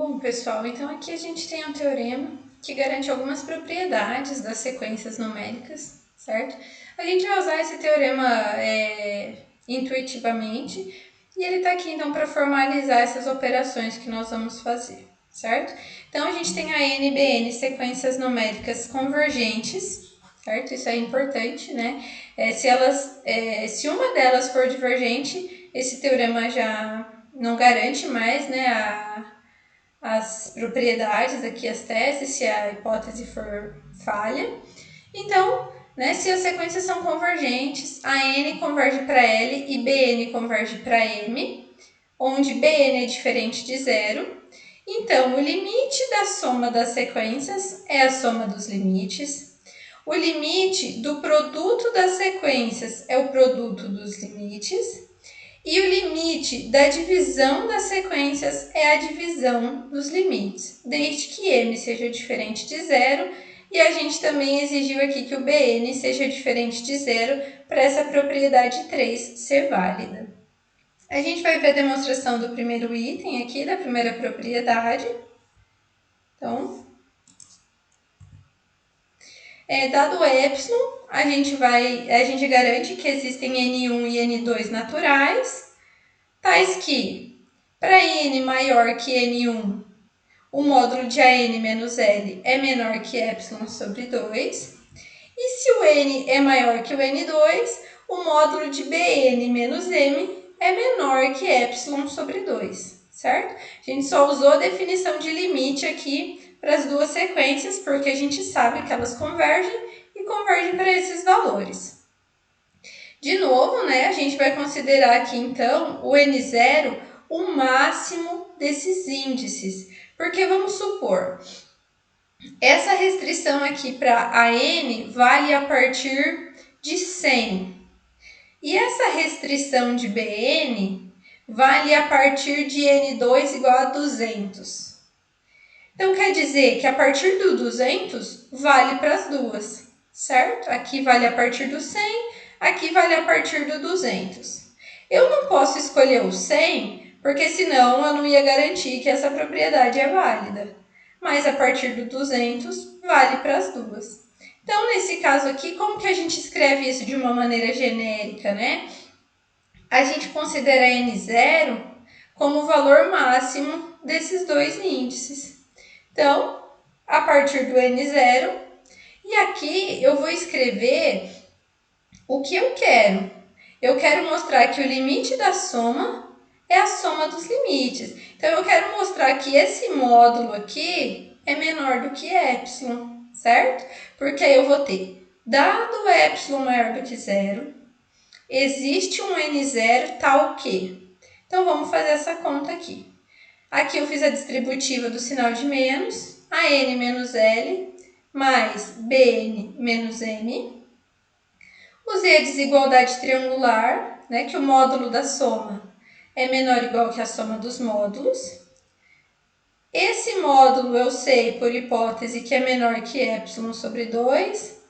Bom, pessoal, então aqui a gente tem um teorema que garante algumas propriedades das sequências numéricas, certo? A gente vai usar esse teorema intuitivamente e ele está aqui então para formalizar essas operações que nós vamos fazer, certo? Então a gente tem a NBN, sequências numéricas convergentes, certo? Isso é importante, né? Se uma delas for divergente, esse teorema já não garante mais, né, as propriedades aqui, as teses, se a hipótese for falha. Então, né, se as sequências são convergentes, a N converge para L e Bn converge para M, onde Bn é diferente de zero. Então, o limite da soma das sequências é a soma dos limites. O limite do produto das sequências é o produto dos limites. E o limite da divisão das sequências é a divisão dos limites, desde que m seja diferente de zero, e a gente também exigiu aqui que o Bn seja diferente de zero para essa propriedade 3 ser válida. A gente vai ver a demonstração do primeiro item aqui, da primeira propriedade. Então, dado ε, a gente garante que existem N1 e N2 naturais, tais que, para n maior que n1, o módulo de AN menos L é menor que ε sobre 2. E se o n é maior que o n2, o módulo de Bn menos m é menor que ε sobre 2, certo? A gente só usou a definição de limite aqui para as duas sequências, porque a gente sabe que elas convergem e convergem para esses valores. De novo, né, a gente vai considerar aqui, então, o N0 o máximo desses índices. Porque vamos supor, essa restrição aqui para a N vale a partir de 100. E essa restrição de Bn vale a partir de N2 igual a 200. Então, quer dizer que a partir do 200 vale para as duas, certo? Aqui vale a partir do 100, aqui vale a partir do 200. Eu não posso escolher o 100, porque senão eu não ia garantir que essa propriedade é válida. Mas a partir do 200 vale para as duas. Então, nesse caso aqui, como que a gente escreve isso de uma maneira genérica, né? A gente considera N0 como o valor máximo desses dois índices. Então, a partir do N0, e aqui eu vou escrever o que eu quero. Eu quero mostrar que o limite da soma é a soma dos limites. Então, eu quero mostrar que esse módulo aqui é menor do que ε, certo? Porque aí eu vou ter, dado ε maior do que zero, existe um N0 tal que. Então, vamos fazer essa conta aqui. Aqui eu fiz a distributiva do sinal de menos, a N menos L, mais Bn menos M. Usei a desigualdade triangular, né, que o módulo da soma é menor ou igual que a soma dos módulos. Esse módulo eu sei, por hipótese, que é menor que ε sobre 2.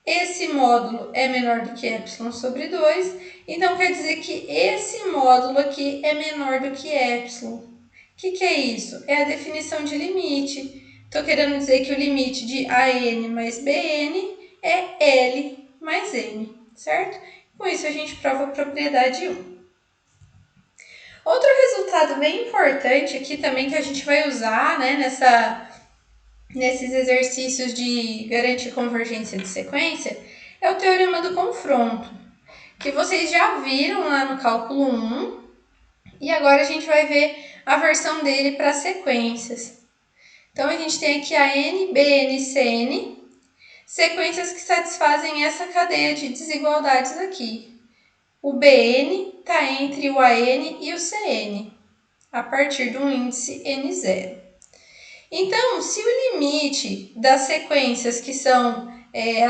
Esse módulo é menor do que ε sobre 2. Então, quer dizer que esse módulo aqui é menor do que ε. O que é isso? É a definição de limite. Estou querendo dizer que o limite de AN mais BN é L mais M, certo? Com isso, a gente prova a propriedade 1. Outro resultado bem importante aqui também que a gente vai usar, né, nesses exercícios de garantir convergência de sequência é o teorema do confronto, que vocês já viram lá no cálculo 1, e agora a gente vai ver a versão dele para sequências. Então, a gente tem aqui a N, Bn, Cn, sequências que satisfazem essa cadeia de desigualdades aqui. O Bn está entre o An e o Cn, a partir de um índice N0. Então, se o limite das sequências que são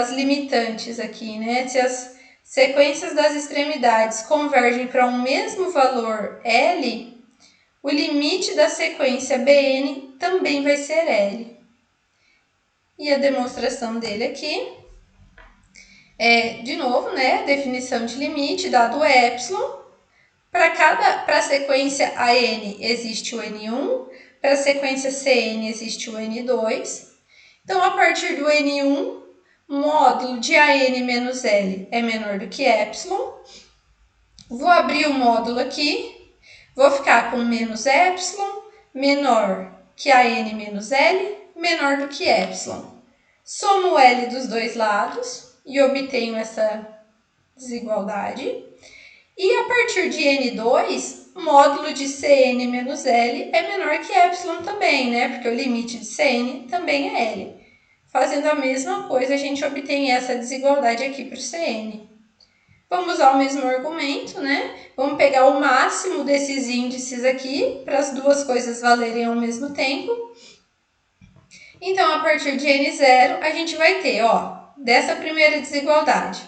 as limitantes aqui, né? Se as sequências das extremidades convergem para um mesmo valor L, o limite da sequência Bn também vai ser L. E a demonstração dele aqui é, de novo, né, definição de limite, dado ε. Para a sequência AN existe o N1, para a sequência Cn existe o N2. Então, a partir do N1, módulo de AN menos L é menor do que epsilon. Vou abrir o módulo aqui, vou ficar com menos epsilon menor que AN menos L, menor do que epsilon. Somo L dos dois lados e obtenho essa desigualdade. E a partir de N2, módulo de Cn menos L é menor que epsilon também, né? Porque o limite de Cn também é L. Fazendo a mesma coisa, a gente obtém essa desigualdade aqui para o Cn. Vamos usar o mesmo argumento, né? Vamos pegar o máximo desses índices aqui, para as duas coisas valerem ao mesmo tempo. Então, a partir de N0, a gente vai ter, dessa primeira desigualdade,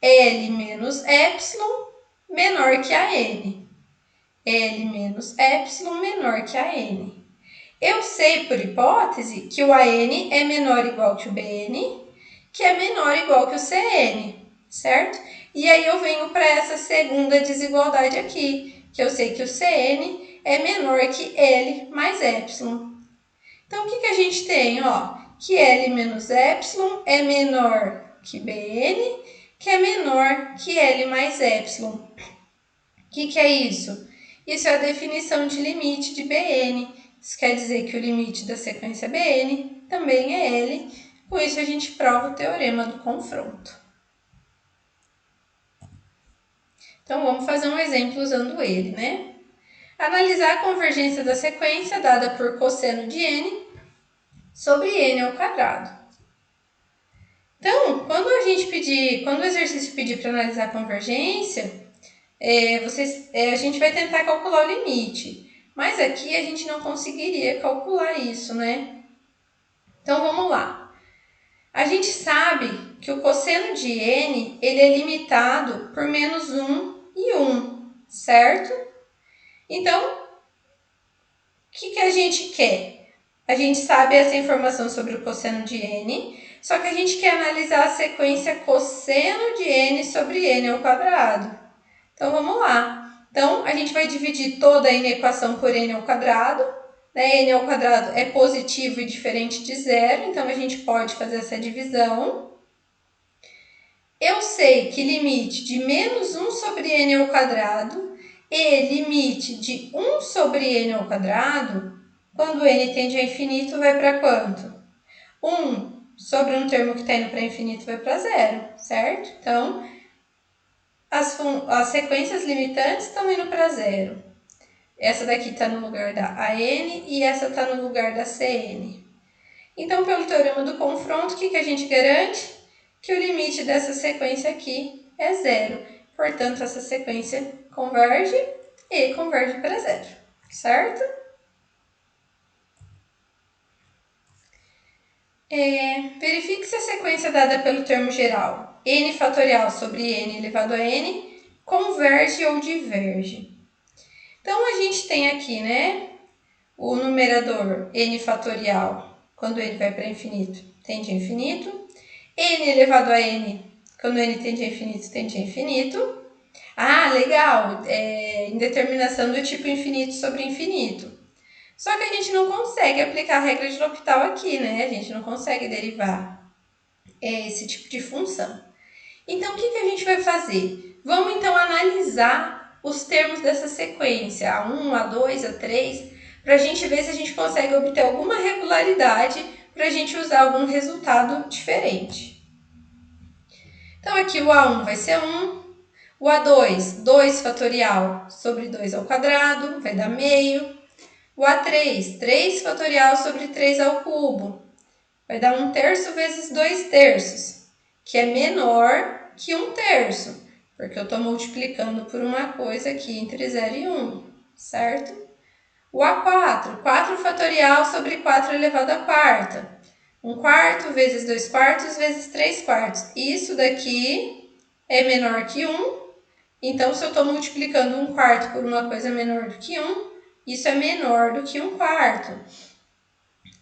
L menos epsilon menor que a N. L menos epsilon menor que a N. Eu sei, por hipótese, que o AN é menor ou igual que o BN, que é menor ou igual que o CN, certo? E aí eu venho para essa segunda desigualdade aqui, que eu sei que o CN é menor que L mais epsilon. Então, o que a gente tem? Que L menos epsilon é menor que BN, que é menor que L mais epsilon. O que é isso? Isso é a definição de limite de Bn. Isso quer dizer que o limite da sequência Bn também é L. Com isso, a gente prova o teorema do confronto. Então, vamos fazer um exemplo usando ele, né? Analisar a convergência da sequência dada por cosseno de n sobre n ao quadrado. Então, quando o exercício pedir para analisar a convergência, a gente vai tentar calcular o limite. Mas aqui a gente não conseguiria calcular isso, né? Então, vamos lá. A gente sabe que o cosseno de n ele é limitado por menos 1 e 1, certo? Então, o que a gente quer? A gente sabe essa informação sobre o cosseno de n, só que a gente quer analisar a sequência cosseno de n sobre n ao quadrado. Então, vamos lá. Então, a gente vai dividir toda a inequação por n ao quadrado. Né? N ao quadrado é positivo e diferente de zero, então a gente pode fazer essa divisão. Eu sei que limite de menos 1 sobre n ao quadrado e limite de 1 sobre n ao quadrado, quando n tende a infinito, vai para quanto? 1 sobre um termo que está indo para infinito vai para zero, certo? Então, as sequências limitantes estão indo para zero. Essa daqui está no lugar da AN e essa está no lugar da CN. Então, pelo teorema do confronto, o que a gente garante? Que o limite dessa sequência aqui é zero. Portanto, essa sequência converge e converge para zero, certo? Verifique se a sequência dada pelo termo geral n fatorial sobre n elevado a n converge ou diverge. Então, a gente tem aqui, né, o numerador n fatorial, quando ele vai para infinito, tende a infinito. N elevado a n, quando n tende a infinito, tende a infinito. Ah, legal! Indeterminação do tipo infinito sobre infinito. Só que a gente não consegue aplicar a regra de L'Hopital aqui, né? A gente não consegue derivar esse tipo de função. Então, o que a gente vai fazer? Vamos, então, analisar os termos dessa sequência, A1, A2, A3, para a gente ver se a gente consegue obter alguma regularidade para a gente usar algum resultado diferente. Então, aqui o A1 vai ser 1, o A2, 2 fatorial sobre 2 ao quadrado, vai dar meio. O A3, 3 fatorial sobre 3 ao cubo, vai dar 1/3 vezes 2/3, que é menor que 1/3, porque eu estou multiplicando por uma coisa aqui entre 0 e 1, certo? O A4, 4 fatorial sobre 4 elevado à quarta. 1/4 vezes 2/4 vezes 3/4. Isso daqui é menor que 1. Então, se eu estou multiplicando 1/4 por uma coisa menor do que 1, isso é menor do que 1/4.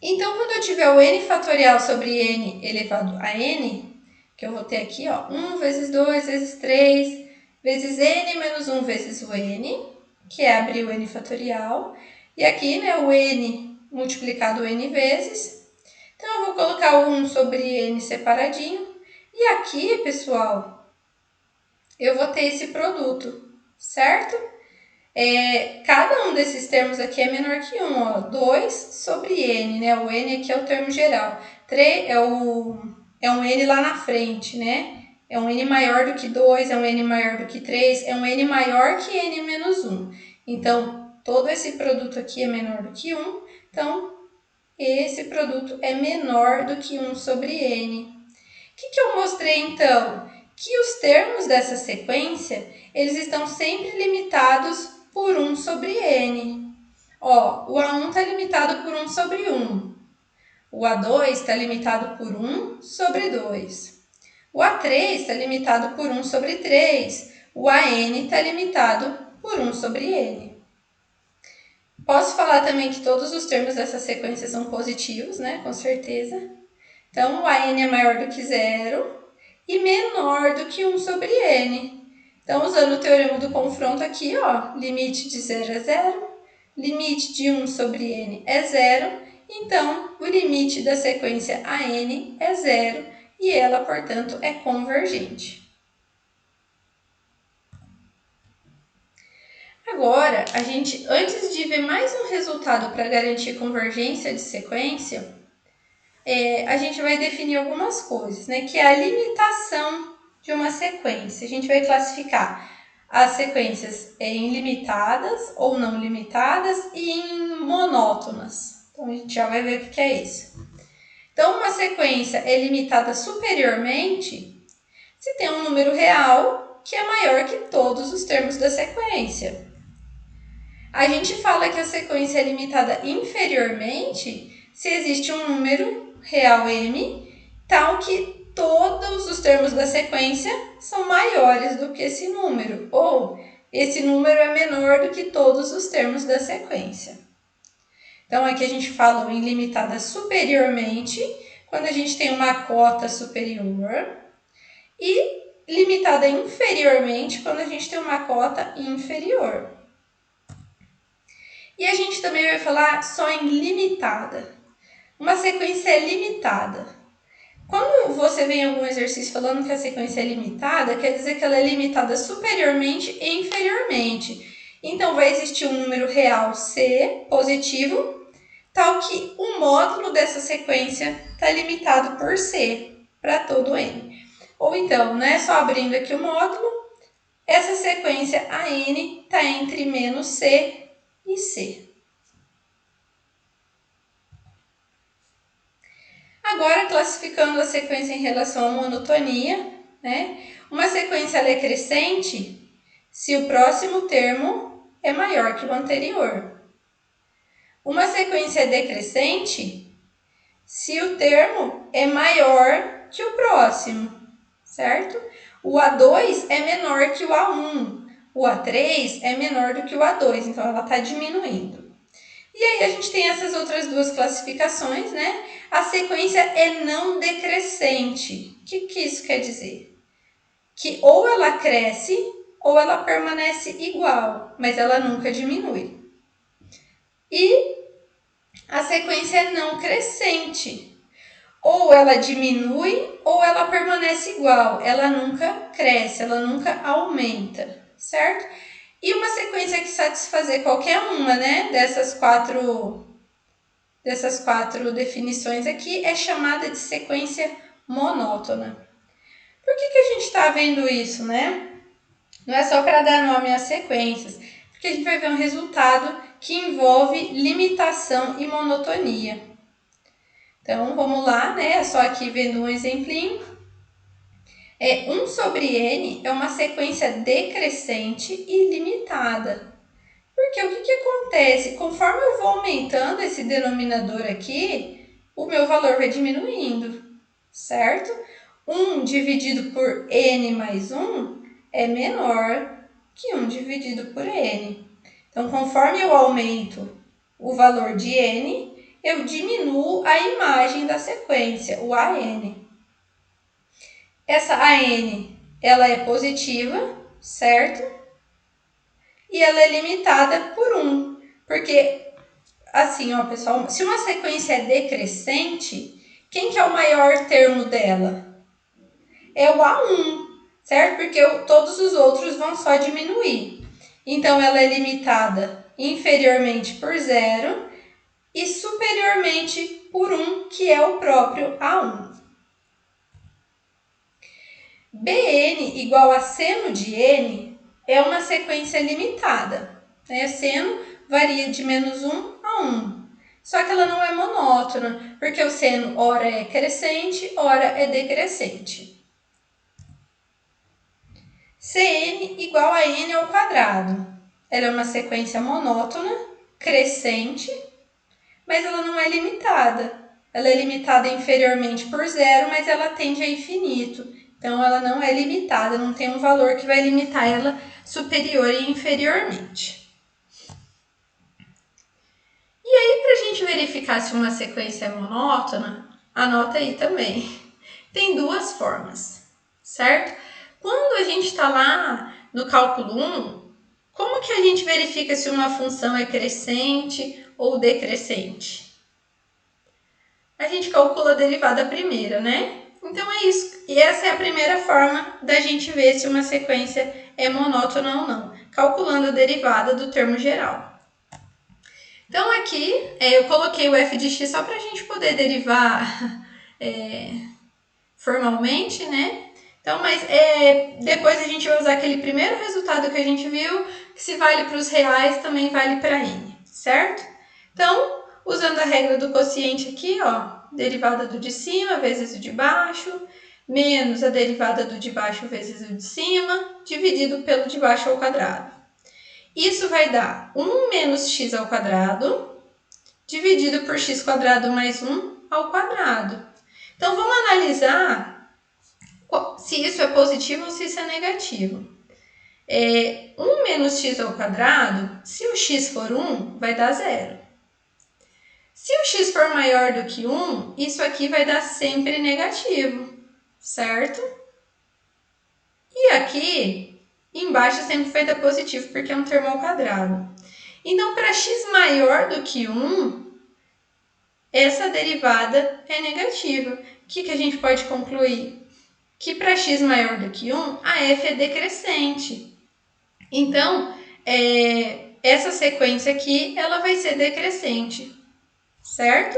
Então, quando eu tiver o n fatorial sobre n elevado a n, que eu vou ter aqui, 1 vezes 2 vezes 3 vezes n menos 1 vezes o n, que é abrir o n fatorial. E aqui, né, o n multiplicado n vezes. Então, eu vou colocar o 1 sobre n separadinho. E aqui, pessoal, eu vou ter esse produto, certo? Cada um desses termos aqui é menor que 1, ó. 2 sobre n, né? O n aqui é o termo geral. 3 é um n lá na frente, né? É um n maior do que 2, é um n maior do que 3, é um n maior que n menos 1. Então, todo esse produto aqui é menor do que 1. Então, esse produto é menor do que 1 sobre n. O que eu mostrei, então? Que os termos dessa sequência, eles estão sempre limitados por 1 sobre n. Ó, o A1 está limitado por 1 sobre 1. O A2 está limitado por 1 sobre 2. O A3 está limitado por 1 sobre 3. O AN está limitado por 1 sobre n. Posso falar também que todos os termos dessa sequência são positivos, né? Com certeza. Então, o AN é maior do que 0 e menor do que 1 sobre n. Então, usando o teorema do confronto aqui, ó, limite de 0 é 0, limite de 1 sobre n é 0, então o limite da sequência AN é 0 e ela, portanto, é convergente. Agora, antes de ver mais um resultado para garantir convergência de sequência, a gente vai definir algumas coisas, né? Que é a limitação de uma sequência. A gente vai classificar as sequências em limitadas ou não limitadas e em monótonas. Então, a gente já vai ver o que é isso. Então, uma sequência é limitada superiormente se tem um número real que é maior que todos os termos da sequência. A gente fala que a sequência é limitada inferiormente se existe um número real m, tal que todos os termos da sequência são maiores do que esse número, ou esse número é menor do que todos os termos da sequência. Então, aqui a gente fala em limitada superiormente, quando a gente tem uma cota superior, e limitada inferiormente, quando a gente tem uma cota inferior. E a gente também vai falar só em limitada. Uma sequência é limitada. Quando você vê em algum exercício falando que a sequência é limitada, quer dizer que ela é limitada superiormente e inferiormente. Então, vai existir um número real C positivo, tal que o módulo dessa sequência está limitado por C para todo n. Ou então, né, só abrindo aqui o módulo, essa sequência AN está entre menos C e C. Agora, classificando a sequência em relação à monotonia, né? Uma sequência é crescente se o próximo termo é maior que o anterior. Uma sequência é decrescente se o termo é maior que o próximo, certo? O A2 é menor que o A1, o A3 é menor do que o A2, então ela está diminuindo. E aí a gente tem essas outras duas classificações, né? A sequência é não decrescente. O que isso quer dizer? Que ou ela cresce ou ela permanece igual, mas ela nunca diminui. E a sequência é não crescente. Ou ela diminui ou ela permanece igual. Ela nunca cresce, ela nunca aumenta, certo? E uma sequência que satisfazer qualquer uma, né, dessas quatro definições aqui é chamada de sequência monótona. Por que a gente está vendo isso, né? Não é só para dar nome às sequências, porque a gente vai ver um resultado que envolve limitação e monotonia. Então, vamos lá, né? Só aqui vendo um exemplinho. 1 sobre n é uma sequência decrescente e limitada. Porque o que acontece? Conforme eu vou aumentando esse denominador aqui, o meu valor vai diminuindo, certo? 1 dividido por n mais 1 é menor que 1 dividido por n. Então, conforme eu aumento o valor de n, eu diminuo a imagem da sequência, o AN. Essa AN, ela é positiva, certo? E ela é limitada por 1, porque assim, ó, pessoal, se uma sequência é decrescente, quem que é o maior termo dela? É o A1, certo? Porque todos os outros vão só diminuir. Então, ela é limitada inferiormente por 0 e superiormente por 1, que é o próprio A1. Bn igual a seno de n é uma sequência limitada. Né? Seno varia de -1 a 1. Só que ela não é monótona, porque o seno ora é crescente, ora é decrescente. Cn igual a n ao quadrado. Ela é uma sequência monótona, crescente, mas ela não é limitada. Ela é limitada inferiormente por 0, mas ela tende a infinito. Então, ela não é limitada, não tem um valor que vai limitar ela superior e inferiormente. E aí, para a gente verificar se uma sequência é monótona, anota aí também. Tem duas formas, certo? Quando a gente está lá no cálculo 1, como que a gente verifica se uma função é crescente ou decrescente? A gente calcula a derivada primeira, né? Então é isso. E essa é a primeira forma da gente ver se uma sequência é monótona ou não, calculando a derivada do termo geral. Então aqui eu coloquei o f de x só para a gente poder derivar formalmente, né? Então, mas depois a gente vai usar aquele primeiro resultado que a gente viu, que se vale para os reais, também vale para n, certo? Então, usando a regra do quociente aqui, ó, derivada do de cima vezes o de baixo, menos a derivada do de baixo vezes o de cima, dividido pelo de baixo ao quadrado. Isso vai dar 1 menos x ao quadrado, dividido por x quadrado mais 1 ao quadrado. Então, vamos analisar se isso é positivo ou se isso é negativo. 1 menos x ao quadrado, se o x for 1, vai dar 0. Se o x for maior do que 1, isso aqui vai dar sempre negativo, certo? E aqui, embaixo sempre vai dar positivo, porque é um termo ao quadrado. Então, para x maior do que 1, essa derivada é negativa. O que a gente pode concluir? Que para x maior do que 1, a f é decrescente. Então, essa sequência aqui, ela vai ser decrescente, certo?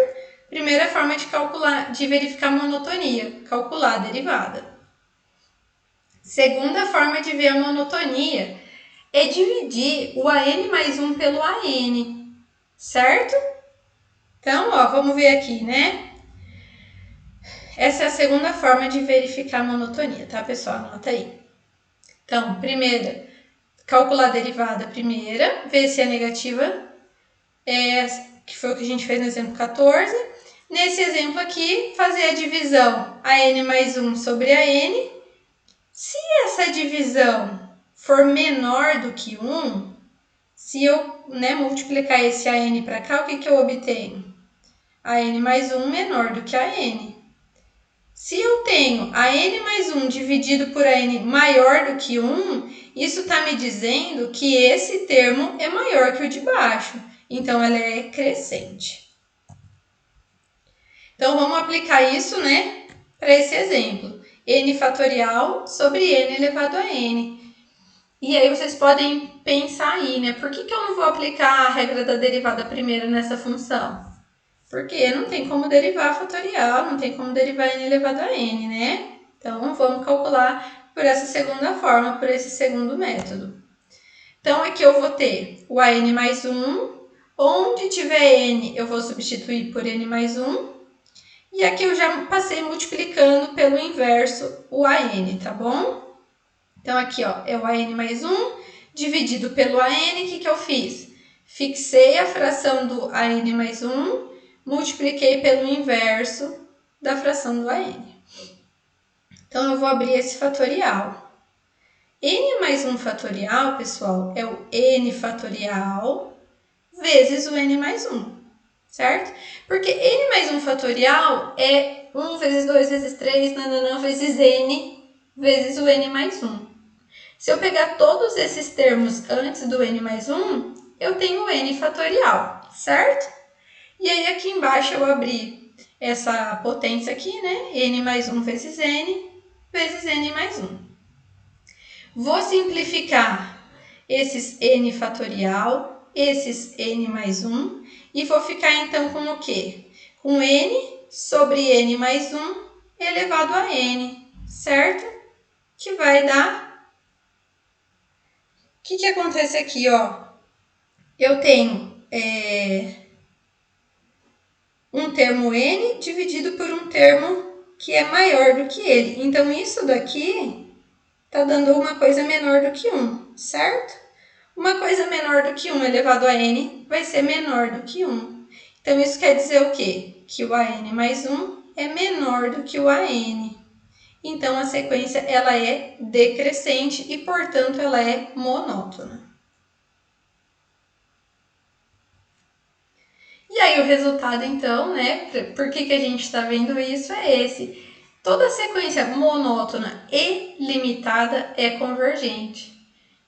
Primeira forma de calcular, de verificar a monotonia, calcular a derivada. Segunda forma de ver a monotonia é dividir o AN mais 1 pelo AN, certo? Então, ó, vamos ver aqui, né? Essa é a segunda forma de verificar a monotonia, tá, pessoal? Anota aí. Então, primeira, calcular a derivada primeira, ver se é negativa, que foi o que a gente fez no exemplo 14. Nesse exemplo aqui, fazer a divisão AN mais 1 sobre AN. Se essa divisão for menor do que 1, se eu multiplicar esse AN para cá, o que eu obtenho? AN mais 1 menor do que AN. Se eu tenho AN mais 1 dividido por AN maior do que 1, isso está me dizendo que esse termo é maior que o de baixo. Então, ela é crescente. Então, vamos aplicar isso, né, para esse exemplo. N fatorial sobre N elevado a N. E aí, vocês podem pensar aí, né, por que eu não vou aplicar a regra da derivada primeira nessa função? Porque não tem como derivar fatorial, não tem como derivar n elevado a n, né? Então, vamos calcular por essa segunda forma, por esse segundo método. Então, aqui eu vou ter o an mais 1. Onde tiver n, eu vou substituir por n mais 1. E aqui eu já passei multiplicando pelo inverso o an, tá bom? Então, aqui ó, é o an mais 1 dividido pelo an. O que eu fiz? Fixei a fração do an mais 1, multipliquei pelo inverso da fração do AN. Então, eu vou abrir esse fatorial. N mais 1 fatorial, pessoal, é o N fatorial vezes o N mais 1, certo? Porque N mais 1 fatorial é 1 vezes 2 vezes 3, vezes N vezes o N mais 1. Se eu pegar todos esses termos antes do N mais 1, eu tenho o N fatorial, certo? E aí aqui embaixo eu abri essa potência aqui, né? N mais 1 vezes N mais 1. Vou simplificar esses N fatorial, esses N mais 1, e vou ficar então com o quê? Com N sobre N mais 1 elevado a N, certo? Que vai dar... O que acontece aqui, ó? Eu tenho um termo N dividido por um termo que é maior do que ele. Então, isso daqui está dando uma coisa menor do que 1, certo? Uma coisa menor do que 1 elevado a N vai ser menor do que 1. Então, isso quer dizer o quê? Que o AN mais 1 é menor do que o AN. Então, a sequência ela é decrescente e, portanto, ela é monótona. E aí o resultado, então, né, por que a gente está vendo isso é esse. Toda sequência monótona e limitada é convergente.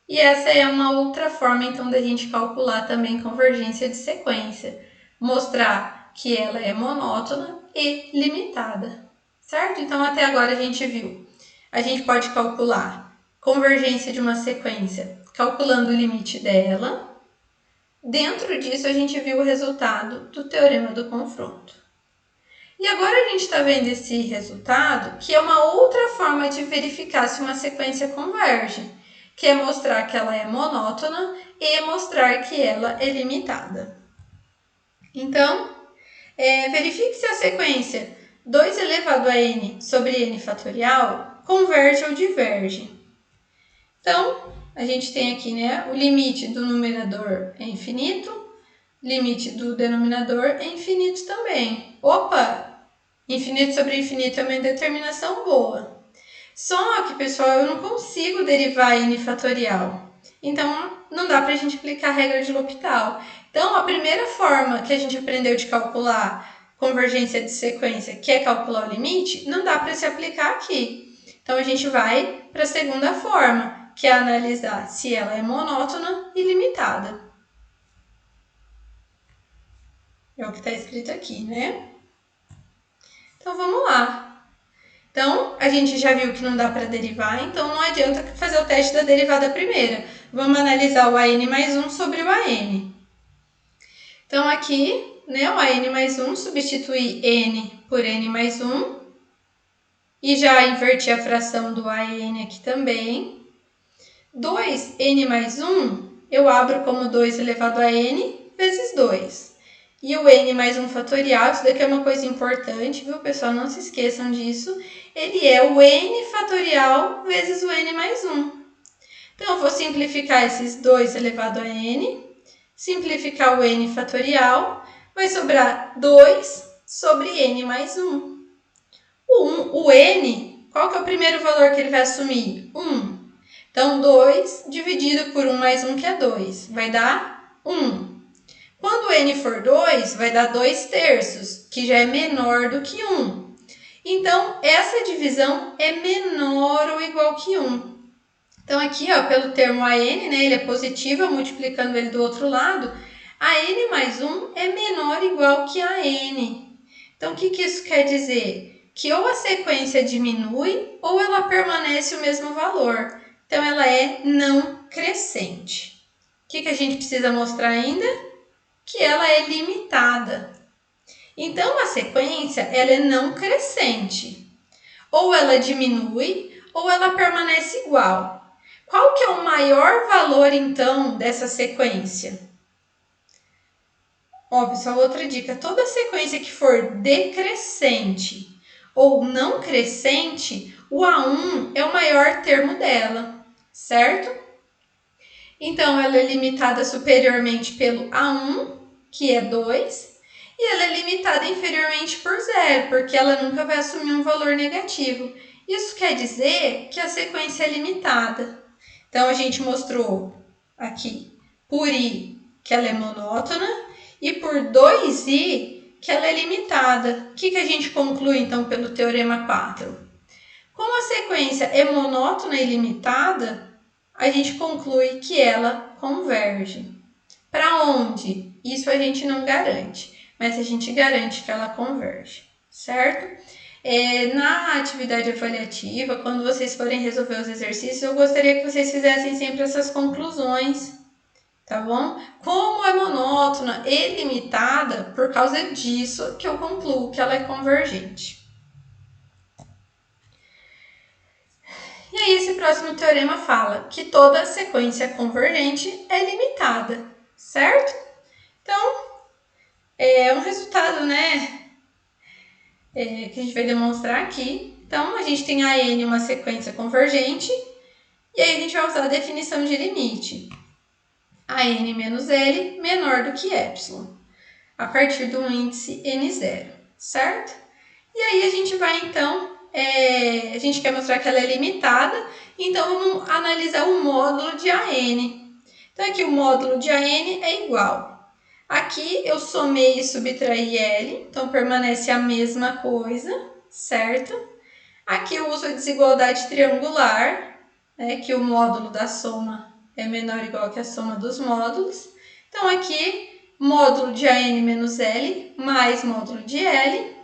E essa é uma outra forma, então, da gente calcular também convergência de sequência. Mostrar que ela é monótona e limitada, certo? Então, até agora a gente viu. A gente pode calcular convergência de uma sequência calculando o limite dela. Dentro disso, a gente viu o resultado do teorema do confronto. E agora a gente está vendo esse resultado, que é uma outra forma de verificar se uma sequência converge, que é mostrar que ela é monótona e mostrar que ela é limitada. Então, verifique se a sequência 2 elevado a n sobre n fatorial converge ou diverge. Então, a gente tem aqui, né, o limite do numerador é infinito, limite do denominador é infinito também. Opa! Infinito sobre infinito é uma indeterminação boa. Só que, pessoal, eu não consigo derivar n fatorial. Então, não dá para a gente aplicar a regra de L'Hopital. Então, a primeira forma que a gente aprendeu de calcular convergência de sequência, que é calcular o limite, não dá para se aplicar aqui. Então, a gente vai para a segunda forma, que é analisar se ela é monótona e limitada. É o que está escrito aqui, né? Então, vamos lá. Então, a gente já viu que não dá para derivar, então não adianta fazer o teste da derivada primeira. Vamos analisar o AN mais 1 sobre o AN. Então, aqui, né, o AN mais 1, substitui N por N mais 1. E já inverti a fração do AN aqui também. 2N mais 1, eu abro como 2 elevado a N vezes 2. E o N mais 1 fatorial, isso daqui é uma coisa importante, viu, pessoal? Não se esqueçam disso. Ele é o N fatorial vezes o N mais 1. Então, eu vou simplificar esses 2 elevado a N. Simplificar o N fatorial. Vai sobrar 2 sobre N mais 1. O N, qual que é o primeiro valor que ele vai assumir? 1. Então, 2 dividido por 1 mais 1, que é 2. Vai dar 1. Quando n for 2, vai dar 2 terços, que já é menor do que 1. Então, essa divisão é menor ou igual que 1. Então, aqui, ó, pelo termo AN, né, ele é positivo, multiplicando ele do outro lado, a n mais 1 é menor ou igual que a n. Então, o que isso quer dizer? Que ou a sequência diminui ou ela permanece o mesmo valor. Então, ela é não crescente. O que a gente precisa mostrar ainda? Que ela é limitada. Então, a sequência ela é não crescente. Ou ela diminui, ou ela permanece igual. Qual que é o maior valor, então, dessa sequência? Ó, pessoal, outra dica. Toda sequência que for decrescente ou não crescente, o A1 é o maior termo dela, certo? Então, ela é limitada superiormente pelo A1, que é 2, e ela é limitada inferiormente por 0, porque ela nunca vai assumir um valor negativo. Isso quer dizer que a sequência é limitada. Então, a gente mostrou aqui por I que ela é monótona e por 2I que ela é limitada. O que a gente conclui, então, pelo teorema 4? Como a sequência é monótona e limitada, a gente conclui que ela converge. Para onde? Isso a gente não garante. mas a gente garante que ela converge, certo? Na atividade avaliativa, quando vocês forem resolver os exercícios, eu gostaria que vocês fizessem sempre essas conclusões, tá bom? Como é monótona e limitada, por causa disso que eu concluo que ela é convergente. E aí esse próximo teorema fala que toda sequência convergente é limitada, certo? Então, é um resultado, né, que a gente vai demonstrar aqui. Então, a gente tem a n uma sequência convergente, e aí a gente vai usar a definição de limite. A n menos L menor do que epsilon, a partir do índice n0, certo? E aí a gente vai, então, a gente quer mostrar que ela é limitada, então vamos analisar o módulo de AN. Então, aqui o módulo de AN é igual. Aqui eu somei e subtraí L, então permanece a mesma coisa, certo? Aqui eu uso a desigualdade triangular, né, que o módulo da soma é menor ou igual que a soma dos módulos. Então, aqui, módulo de AN menos L mais módulo de L.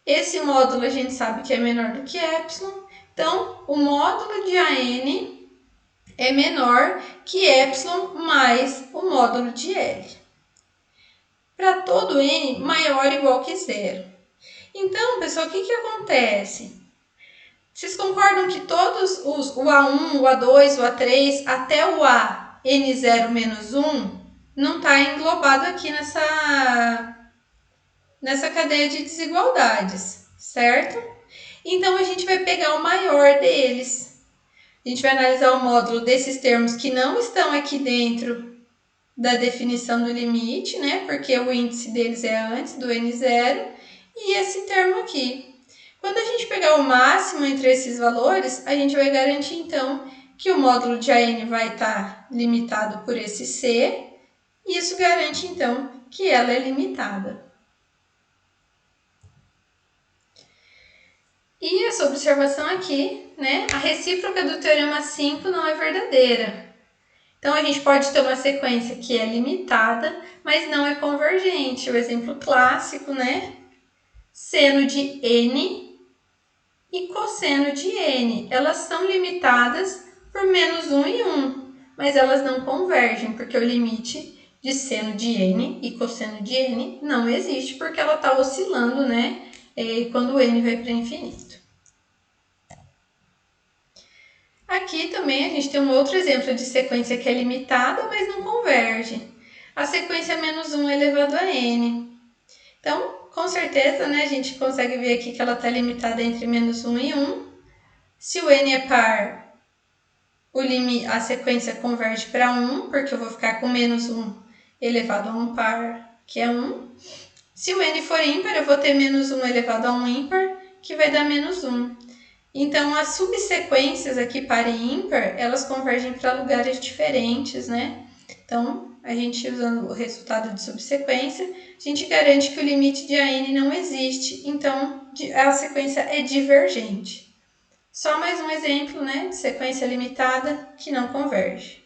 Esse módulo a gente sabe que é menor do que epsilon. Então, o módulo de AN é menor que epsilon mais o módulo de L. Para todo n maior ou igual que zero. Então, pessoal, o que acontece? Vocês concordam que todos o A1, o A2, o A3, até o A N0 menos 1, não está englobado aqui nessa cadeia de desigualdades, certo? Então, a gente vai pegar o maior deles. A gente vai analisar o módulo desses termos que não estão aqui dentro da definição do limite, né? Porque o índice deles é antes do N0, e esse termo aqui. Quando a gente pegar o máximo entre esses valores, a gente vai garantir, então, que o módulo de AN vai estar limitado por esse C, e isso garante, então, que ela é limitada. E essa observação aqui, né? A recíproca do teorema 5 não é verdadeira. Então, a gente pode ter uma sequência que é limitada, mas não é convergente. O exemplo clássico, né? Seno de n e cosseno de n. Elas são limitadas por menos 1 e 1, mas elas não convergem, porque o limite de seno de n e cosseno de n não existe, porque ela está oscilando, né? Quando o n vai para infinito. Aqui também a gente tem um outro exemplo de sequência que é limitada, mas não converge. A sequência menos 1 elevado a n. Então, com certeza, né, a gente consegue ver aqui que ela está limitada entre menos 1 e 1. Se o n é par, a sequência converge para 1, porque eu vou ficar com menos 1 elevado a um par, que é 1. Se o n for ímpar, eu vou ter menos 1 elevado a um ímpar, que vai dar menos 1. Então, as subsequências aqui par e ímpar, elas convergem para lugares diferentes, né? Então, a gente usando o resultado de subsequência, a gente garante que o limite de AN não existe, então a sequência é divergente. Só mais um exemplo, né, de sequência limitada que não converge.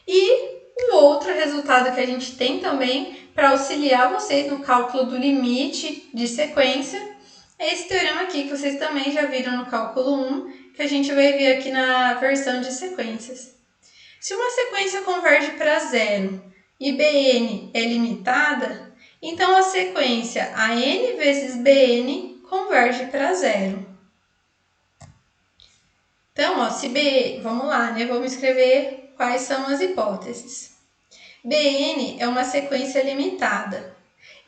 E o outro resultado que a gente tem também para auxiliar vocês no cálculo do limite de sequência é esse teorema aqui que vocês também já viram no cálculo 1, que a gente vai ver aqui na versão de sequências. Se uma sequência converge para zero e Bn é limitada, então a sequência AN vezes Bn converge para zero. Então, ó, se B, vamos lá, né? Vamos escrever quais são as hipóteses. Bn é uma sequência limitada.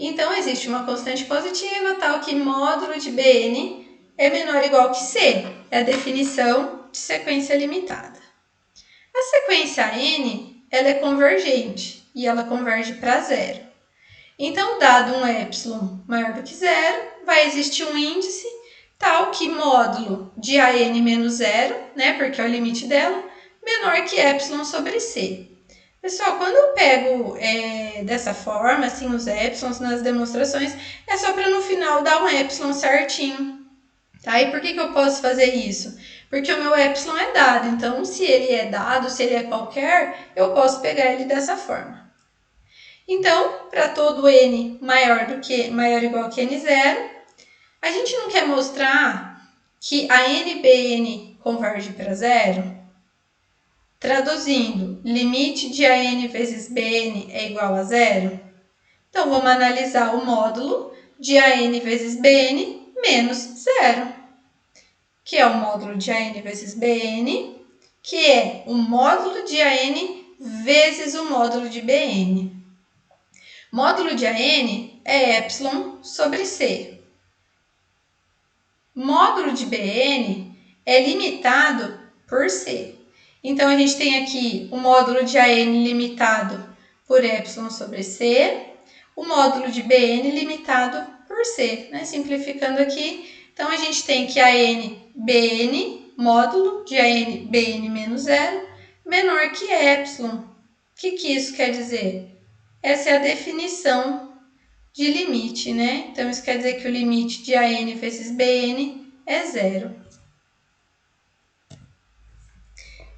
Então, existe uma constante positiva, tal que módulo de Bn é menor ou igual que C. É a definição de sequência limitada. A sequência N, ela é convergente e ela converge para zero. Então, dado um epsilon maior do que zero, vai existir um índice tal que módulo de AN menos zero, né, porque é o limite dela, menor que epsilon sobre C. Pessoal, quando eu pego dessa forma, assim, os épsilons nas demonstrações, é só para no final dar um epsilon certinho. Tá? E por que eu posso fazer isso? Porque o meu epsilon é dado, então se ele é dado, se ele é qualquer, eu posso pegar ele dessa forma. Então, para todo n maior ou igual que n0, a gente não quer mostrar que a NBN converge para zero? Traduzindo, limite de AN vezes BN é igual a zero? Então, vamos analisar o módulo de AN vezes BN menos zero, que é o módulo de AN vezes BN, que é o módulo de AN vezes o módulo de BN. Módulo de AN é epsilon sobre C. Módulo de BN é limitado por C. Então, a gente tem aqui o módulo de AN limitado por epsilon sobre C, o módulo de BN limitado por C, né? Simplificando aqui, então a gente tem que AN BN, módulo de AN BN menos zero, menor que epsilon. O que isso quer dizer? Essa é a definição de limite, né? Então, isso quer dizer que o limite de AN vezes BN é zero.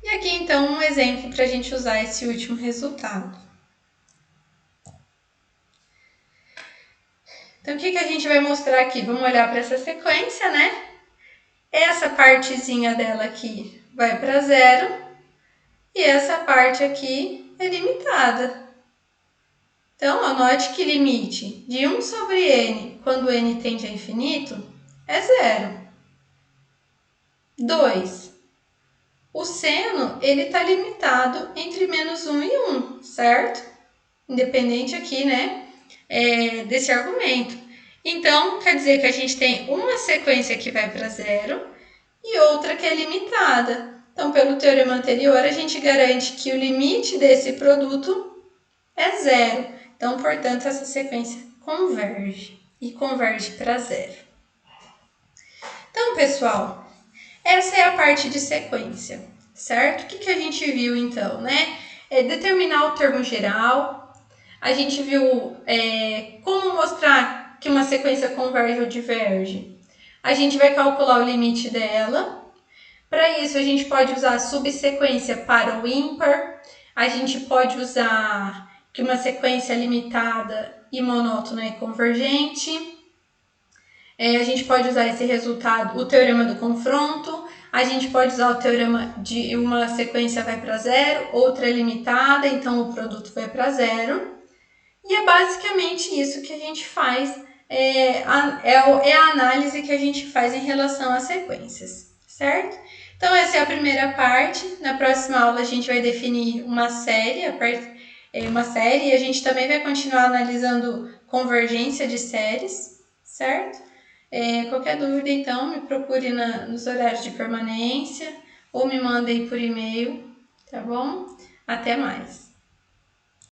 E aqui, então, um exemplo para a gente usar esse último resultado. Então, o que a gente vai mostrar aqui? Vamos olhar para essa sequência, né? Essa partezinha dela aqui vai para zero e essa parte aqui é limitada. Então, anote que limite de 1 sobre n, quando n tende a infinito, é zero. 2. O seno, ele está limitado entre menos 1 e 1, certo? Independente aqui, né, desse argumento. Então, quer dizer que a gente tem uma sequência que vai para zero e outra que é limitada. Então, pelo teorema anterior, a gente garante que o limite desse produto é zero. Então, portanto, essa sequência converge e converge para zero. Então, pessoal, essa é a parte de sequência, certo? O que a gente viu, então, né? Determinar o termo geral. A gente viu como mostrar que uma sequência converge ou diverge. A gente vai calcular o limite dela. Para isso, a gente pode usar a subsequência para o ímpar. A gente pode usar que uma sequência limitada e monótona é convergente. A gente pode usar esse resultado, o teorema do confronto. A gente pode usar o teorema de uma sequência vai para zero, outra é limitada, então o produto vai para zero. E é basicamente isso que a gente faz, a análise que a gente faz em relação às sequências, certo? Então, essa é a primeira parte. Na próxima aula, a gente vai definir uma série, e a gente também vai continuar analisando convergência de séries, certo? Qualquer dúvida, então, me procure nos horários de permanência ou me mandem por e-mail, tá bom? Até mais!